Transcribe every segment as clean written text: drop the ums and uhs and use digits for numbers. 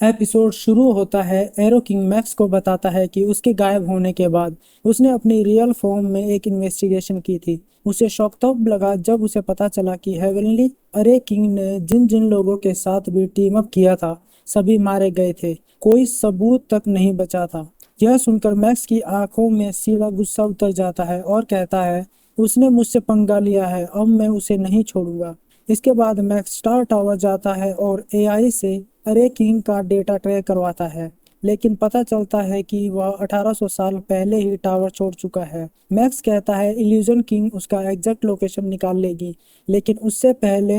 Episode शुरू होता है। एरो किंग मैक्स को बताता है कि उसके गायब होने के बाद उसने अपनी रियल फॉर्म में एक इन्वेस्टिगेशन की थी। उसे शॉक तब लगा जब उसे पता चला कि हेवनली अरे किंग ने जिन जिन लोगों के साथ भी टीम अप किया था सभी मारे गए थे, कोई सबूत तक नहीं बचा था। यह सुनकर मैक्स की आंखों में सीधा गुस्सा उतर जाता है और कहता है उसने मुझसे पंगा लिया है, अब मैं उसे नहीं छोड़ूंगा। इसके बाद मैक्स स्टार टावर जाता है और एआई से अरे किंग का डेटा ट्रैक करवाता है, लेकिन पता चलता है कि वह 1800 साल पहले ही टावर छोड़ चुका है। मैक्स कहता है इल्यूजन किंग उसका एग्जैक्ट लोकेशन निकाल लेगी, लेकिन उससे पहले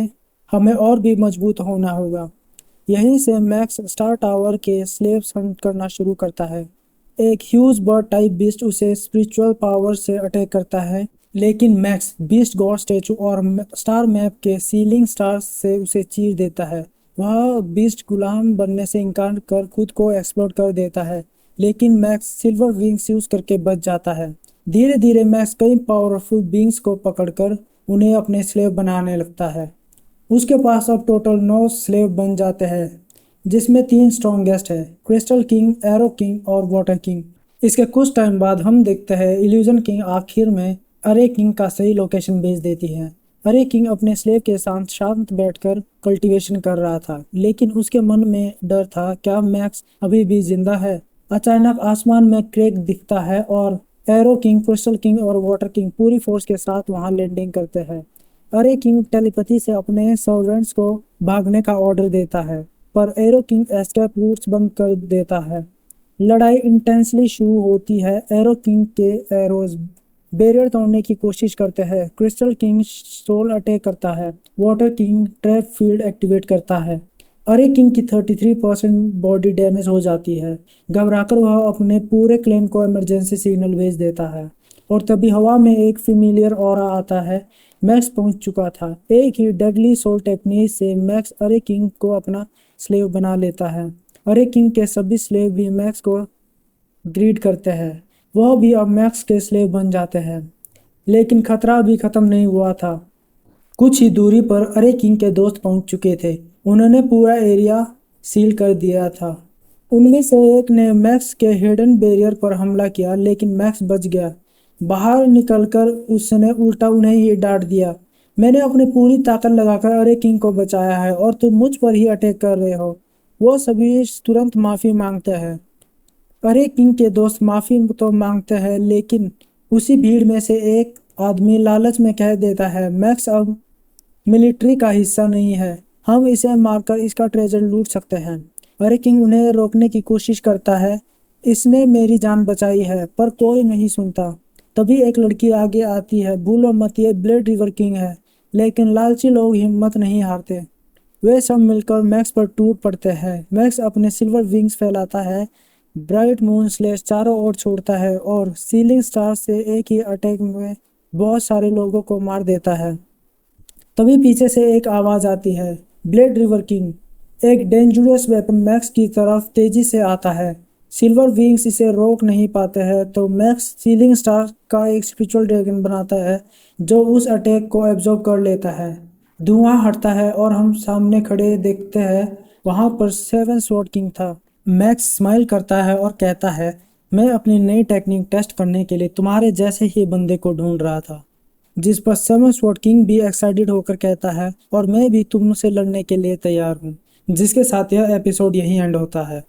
हमें और भी मजबूत होना होगा। यहीं से मैक्स स्टार टावर के स्लेव्स हंट करना शुरू करता है। एक ह्यूज बर्ड टाइप बीस्ट उसे स्पिरिचुअल पावर से अटैक करता है, लेकिन मैक्स बीस्ट गॉड स्टैचू और स्टार मैप के सीलिंग स्टार्स से उसे चीर देता है। वह बीस्ट गुलाम बनने से इनकार कर खुद को एक्सप्लोर कर देता है, लेकिन मैक्स सिल्वर विंग्स यूज करके बच जाता है। धीरे धीरे मैक्स कई पावरफुल बींग्स को पकड़कर उन्हें अपने स्लेव बनाने लगता है। उसके पास अब टोटल 9 स्लेव बन जाते हैं, जिसमें 3 स्ट्रॉन्गेस्ट है, क्रिस्टल किंग, एरो किंग और वाटर किंग। इसके कुछ टाइम बाद हम देखते हैं इल्यूजन किंग आखिर में अरे किंग का सही लोकेशन भेज देती है। अरे किंग अपने स्लेव के साथ शांत बैठकर कल्टीवेशन कर रहा था, लेकिन उसके मन में डर था, क्या मैक्स अभी भी जिंदा है। अचानक आसमान में क्रेक दिखता है और एरो किंग, क्रिस्टल किंग और वाटर किंग पूरी फोर्स के साथ वहां लैंडिंग करते हैं। अरे किंग टेलीपैथी से अपने सर्वेंट्स को भागने का ऑर्डर देता है, पर एरो किंग एस्केप रूट्स बंद कर देता है। लड़ाई इंटेंसली शुरू होती है। एरो किंग के एरोज बैरियर तोड़ने की कोशिश करते हैं। क्रिस्टल किंग सोल अटैक करता है। Water king trap field activate करता है। अरे किंग की 33% बॉडी डैमेज हो जाती है। घबराकर वह अपने पूरे क्लेन को इमरजेंसी सिग्नल भेज देता है, और तभी हवा में एक फेमिलियर ऑरा आता है। मैक्स पहुंच चुका था। एक ही डेडली सोल टेक्निक से मैक्स अरे किंग को अपना स्लेव बना लेता है। अरे किंग के सभी स्लेव भी मैक्स को ग्रीड करते हैं। वह भी अब मैक्स के स्लेव बन जाते हैं, लेकिन खतरा अभी खत्म नहीं हुआ था। कुछ ही दूरी पर अरे किंग के दोस्त पहुंच चुके थे। उन्होंने पूरा एरिया सील कर दिया था। उनमें से एक ने मैक्स के हिडन बैरियर पर हमला किया, लेकिन मैक्स बच गया। बाहर निकलकर उसने उल्टा उन्हें ही डांट दिया, मैंने अपनी पूरी ताकत लगाकर अरे किंग को बचाया है और तुम मुझ पर ही अटैक कर रहे हो। वो सभी तुरंत माफी मांगते हैं। अरे किंग के दोस्त माफी तो मांगते हैं, लेकिन उसी भीड़ में से एक आदमी लालच में कह देता है मैक्स अब मिलिट्री का हिस्सा नहीं है, हम इसे मारकर इसका ट्रेजर लूट सकते हैं। अरे किंग उन्हें रोकने की कोशिश करता है, इसने मेरी जान बचाई है, पर कोई नहीं सुनता। तभी एक लड़की आगे आती है, भूलो मत ये ब्लेड रिवर किंग है। लेकिन लालची लोग हिम्मत नहीं हारते। वे सब मिलकर मैक्स पर टूट पड़ते हैं। मैक्स अपने सिल्वर विंग्स फैलाता है, ब्राइट मून स्लेश चारों ओर छोड़ता है और सीलिंग स्टार से एक ही अटैक में बहुत सारे लोगों को मार देता है। तभी पीछे से एक आवाज आती है, ब्लेड रिवर किंग। एक डेंजरस वेपन मैक्स की तरफ तेजी से आता है। सिल्वर विंग्स इसे रोक नहीं पाते हैं, तो मैक्स सीलिंग स्टार का एक स्पिरिचुअल ड्रैगन बनाता है जो उस अटैक को एब्जॉर्ब कर लेता है। धुआं हटता है और हम सामने खड़े देखते हैं, वहां पर 7 स्वॉर्ड किंग था। मैक्स स्माइल करता है और कहता है, मैं अपनी नई टेक्निक टेस्ट करने के लिए तुम्हारे जैसे ही बंदे को ढूंढ रहा था। जिस पर 7 स्वॉर्ड किंग भी एक्साइटेड होकर कहता है, और मैं भी तुमसे लड़ने के लिए तैयार हूँ। जिसके साथ यह एपिसोड यहीं एंड होता है।